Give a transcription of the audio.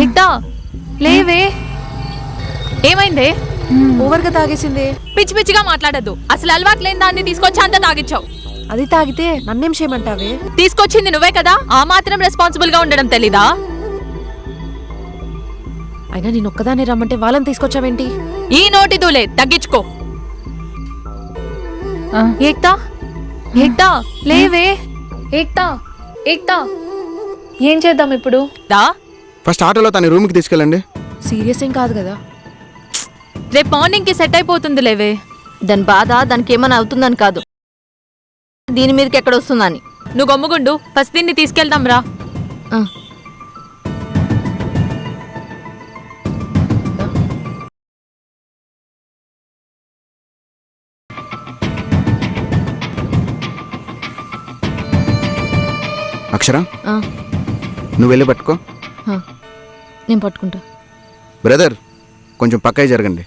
ఏక్తా లేవే, ఏమైందే? ఓవర్గా తాగేసింది. పిచ్చి పిచ్చిగా మాట్లాడద్దు. అసలు అలవాటు లేని దాన్ని తీసుకొచ్చి అంతా తాగిచ్చావు. అది తాగితే నన్నేం చేయమంటావే? తీసుకొచ్చింది నువ్వే కదా, ఆ మాత్రం రెస్పాన్సిబుల్ గా ఉండడం తెలీదా? అయినా నేను ఒక్కదాన్ని రమ్మంటే వాళ్ళని తీసుకొచ్చావేంటి? ఈ నోటి దూలే తగ్గించుకో. ఏక్తా ఏక్తా లేవే, ఏక్తా ఏక్తా ఏం చేద్దాం ఇప్పుడు? దా ఫస్ట్ ఆటోలో తన రూమ్కి తీసుకెళ్ళండి. సీరియస్ ఏం కాదు కదా? రేపు మార్నింగ్ కి సెట్ అయిపోతుంది లేవే. దాని బాధ దానికి ఏమైనా అవుతుందని కాదు, దీని మీదకి ఎక్కడ వస్తుందని. నువ్వు గమ్ముగుండు, ఫస్ట్ దీన్ని తీసుకెళ్దాం రా. అక్షర, నువ్వు వెళ్ళి పట్టుకో. నేను పట్టుకుంటా. బ్రదర్, కొంచెం పక్కకి జరగండి.